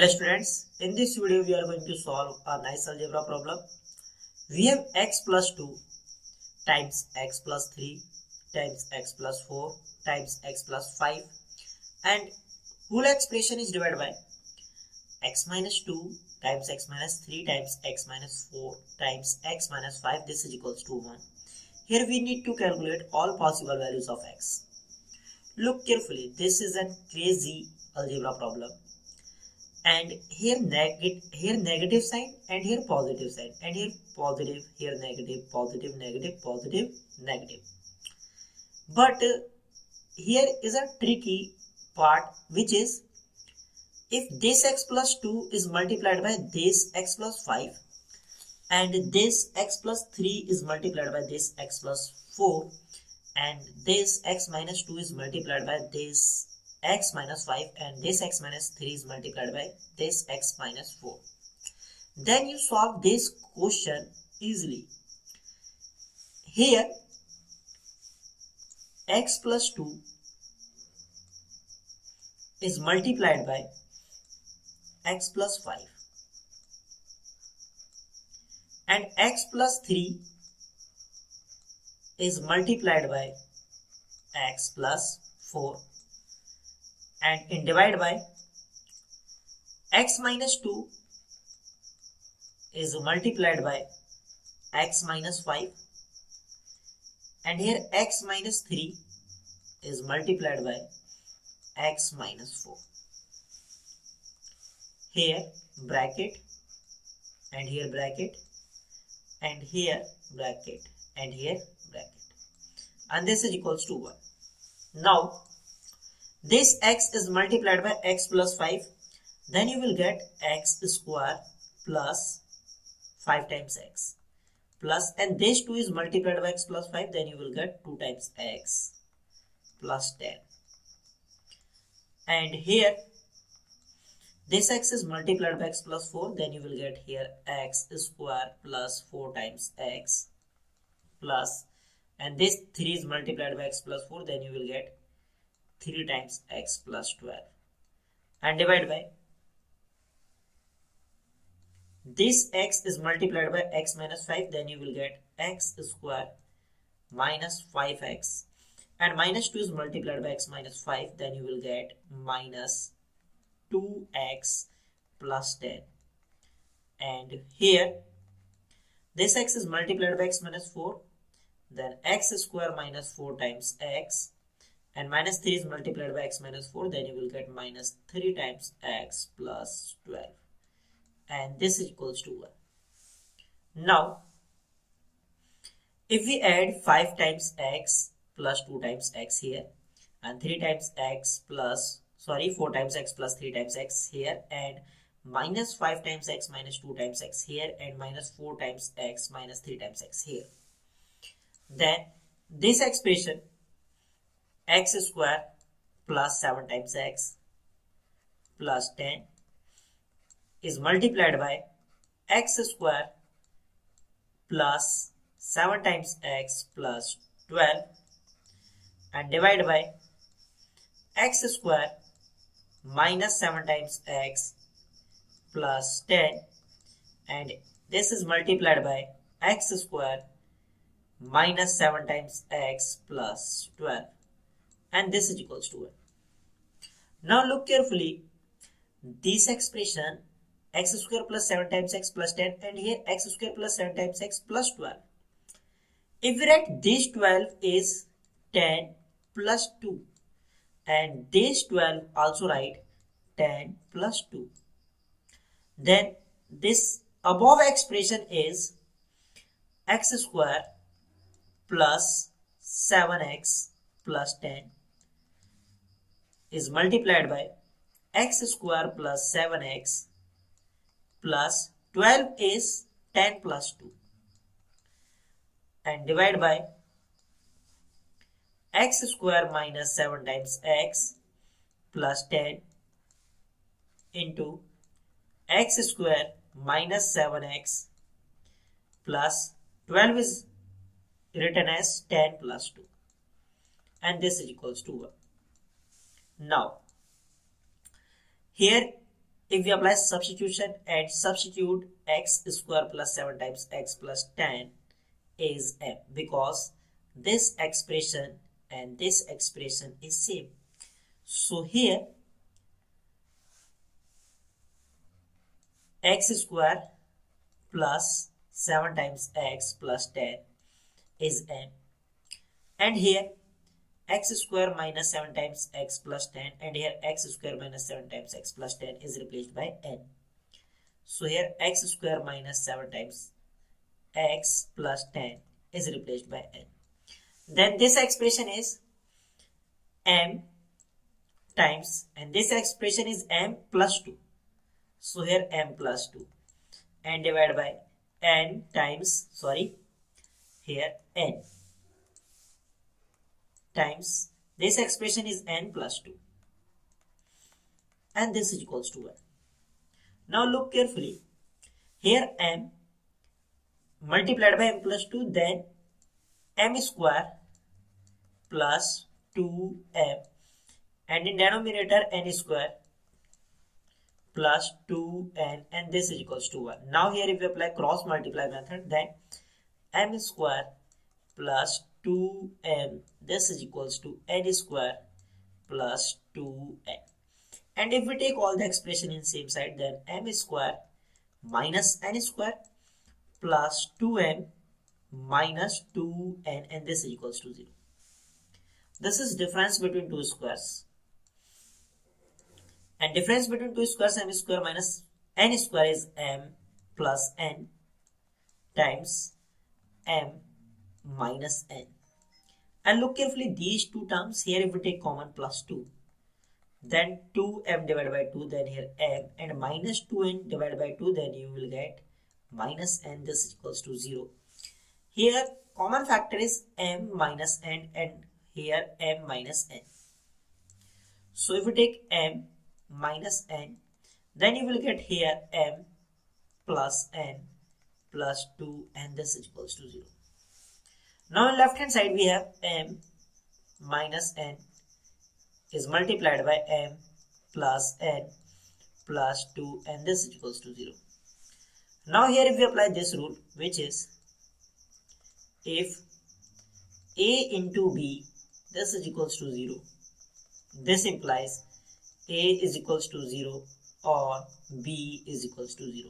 Hello students, in this video we are going to solve a nice algebra problem. We have x plus 2 times x plus 3 times x plus 4 times x plus 5 and whole expression is divided by x minus 2 times x minus 3 times x minus 4 times x minus 5. This is equals to 1. Here we need to calculate all possible values of x. Look carefully, this is a crazy algebra problem. And here negative sign and here positive sign and here positive, here negative, positive, negative, positive, negative. But here is a tricky part, which is if this x plus 2 is multiplied by this x plus 5 and this x plus 3 is multiplied by this x plus 4 and this x minus 2 is multiplied by this x minus 5 and this x minus 3 is multiplied by this x minus 4. Then you solve this question easily. Here x plus 2 is multiplied by x plus 5 and x plus 3 is multiplied by x plus 4. And in divide by x minus 2 is multiplied by x minus 5 and here x minus 3 is multiplied by x minus 4. Here bracket and here bracket and here bracket and here bracket, and this is equals to 1. Now this x is multiplied by x plus 5, then you will get x square plus 5 times x plus, and this 2 is multiplied by x plus 5, then you will get 2 times x plus 10. And here this x is multiplied by x plus 4, then you will get here x square plus 4 times x plus, and this 3 is multiplied by x plus 4, then you will get 3 times x plus 12 and divide by this x is multiplied by x minus 5, then you will get x square minus 5x and minus 2 is multiplied by x minus 5, then you will get minus 2x plus 10. And here this x is multiplied by x minus 4, then x square minus 4 times x and minus 3 is multiplied by x minus 4, then you will get minus 3 times x plus 12, and this is equals to 1. Now if we add 5 times x plus 2 times x here and 4 times x plus 3 times x here and minus 5 times x minus 2 times x here and minus 4 times x minus 3 times x here, then this expression x square plus 7 times x plus 10 is multiplied by x square plus 7 times x plus 12 and divide by x square minus 7 times x plus 10, and this is multiplied by x square minus 7 times x plus 12, and this is equals to 1. Now look carefully, this expression x square plus 7 times x plus 10 and here x square plus 7 times x plus 12. If we write this 12 is 10 plus 2 and this 12 also write 10 plus 2, then this above expression is x square plus 7x plus 10 is multiplied by x square plus 7x plus 12 is 10 plus 2 and divide by x square minus 7 times x plus 10 into x square minus 7x plus 12 is written as 10 plus 2, and this is equals to 1. Now here if we apply substitution and substitute x square plus 7 times x plus 10 is m, because this expression and this expression is same. So here x square plus 7 times x plus 10 is m, and here x square minus 7 times x plus 10, and here x square minus 7 times x plus 10 is replaced by n. So here x square minus 7 times x plus 10 is replaced by n. Then this expression is m times, and this expression is m plus 2. So here m plus 2 and divided by n times, here n times, this expression is n plus 2, and this is equals to 1. Now look carefully, here m multiplied by m plus 2, then m square plus 2m, and in denominator n square plus 2n, and this is equals to 1. Now here if we apply cross multiply method, then m square plus 2m, this is equals to n square plus 2n. And if we take all the expression in same side, then m square minus n square plus 2m minus 2n, and this is equals to 0. This is difference between two squares. And difference between two squares, m square minus n square, is m plus n times m minus n. And look carefully, these two terms, here if we take common plus 2, then 2m divided by 2, then here m, and minus 2n divided by 2, then you will get minus n, this is equals to 0. Here common factor is m minus n, and here m minus n. So if we take m minus n, then you will get here m plus n plus 2, and this is equals to 0. Now in left hand side we have m minus n is multiplied by m plus n plus 2, and this is equals to 0. Now here if we apply this rule, which is if a into b, this is equals to 0, this implies a is equals to 0 or b is equals to 0.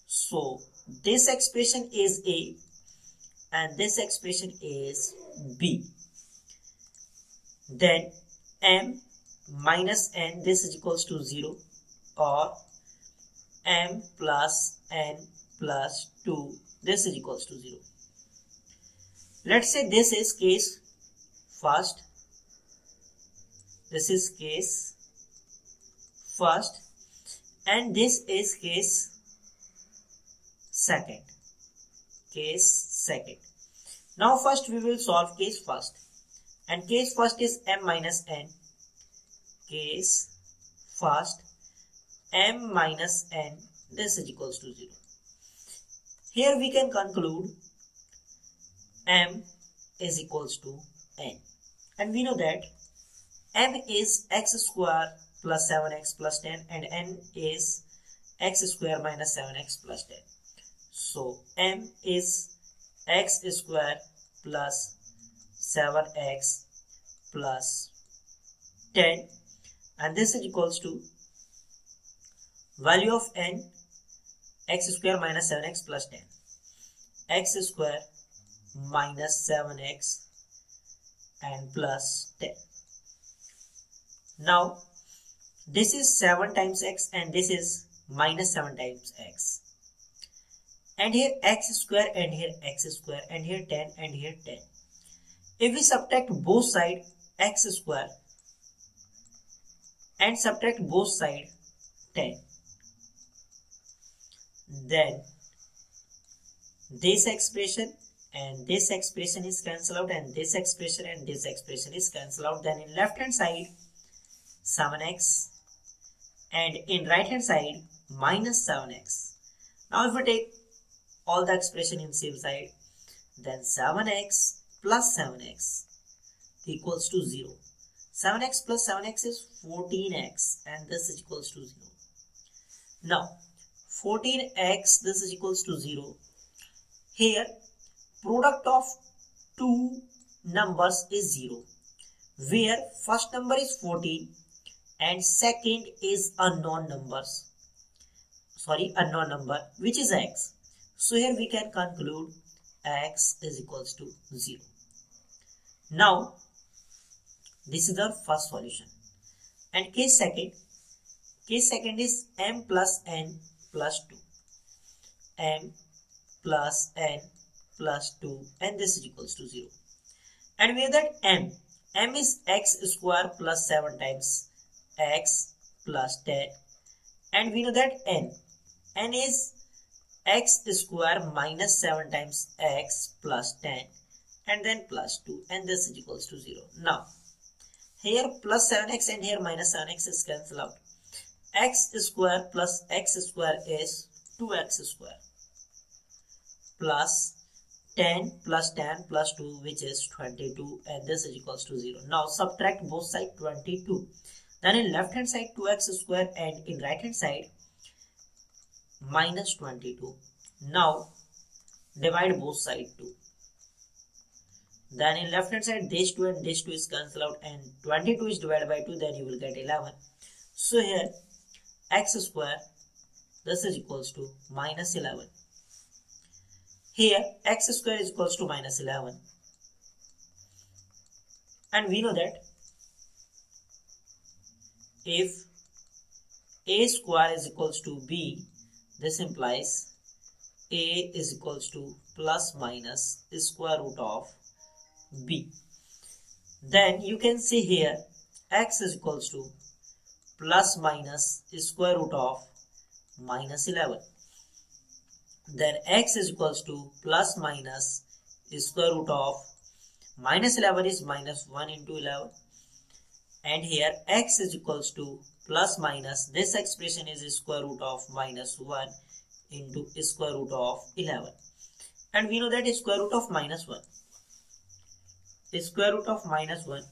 So this expression is a and this expression is b. Then m minus n, this is equals to 0 or m plus n plus 2, this is equals to 0. Let's say this is case first, this is case first, and this is case second. Now first we will solve case first, and case first is m minus n. Case first, m minus n, this is equals to 0. Here we can conclude m is equals to n, and we know that m is x square plus 7x plus 10, and n is x square minus 7x plus 10. So m is x square plus 7x plus 10, and this is equals to value of n, x square minus 7x plus 10, x square minus 7x and plus 10. Now this is 7 times x and this is minus 7 times x, and here x square and here x square and here 10 and here 10. If we subtract both sides x square and subtract both sides 10, then this expression and this expression is cancelled out, and this expression and this expression is cancelled out. Then in left hand side 7x and in right hand side minus 7x. Now if we take all the expression in same side, then 7x plus 7x equals to 0. 7x plus 7x is 14x, and this is equals to 0. Now 14x this is equals to 0. Here product of two numbers is 0, where first number is 14 and second is unknown number which is x. So here we can conclude x is equals to 0. Now this is our first solution. And case second is m plus n plus 2. M plus n plus 2 and this is equals to 0. And we have that m is x square plus 7 times x plus 10. And we know that n is x square minus 7 times x plus 10 and then plus 2 and this is equals to 0. Now here plus 7x and here minus 7x is cancelled out. X square plus x square is 2x square plus 10 plus 10 plus 2 which is 22 and this is equals to 0. Now subtract both sides 22. Then in left hand side 2x square and in right hand side minus 22. Now divide both sides 2. Then in left hand side this 2 and this 2 is cancelled out and 22 is divided by 2, then you will get 11. So here x square this is equals to minus 11. Here x square is equals to minus 11. And we know that if a square is equals to b, this implies a is equals to plus minus square root of b. Then you can see here x is equals to plus minus square root of minus 11. Then x is equals to plus minus square root of minus 11 is minus 1 into 11. And here x is equals to plus minus, this expression is square root of minus 1 into square root of 11. And we know that square root of minus 1. Square root of minus 1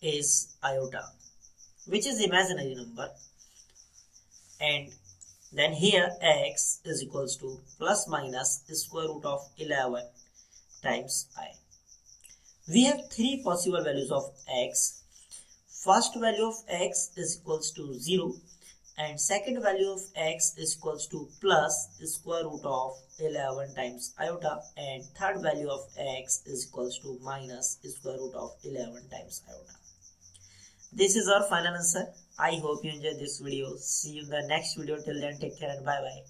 is iota, which is imaginary number. And then here x is equals to plus minus square root of 11 times I. We have three possible values of x. First value of x is equals to 0 and second value of x is equals to plus square root of 11 times iota and third value of x is equals to minus square root of 11 times iota. This is our final answer. I hope you enjoyed this video. See you in the next video. Till then, take care and bye bye.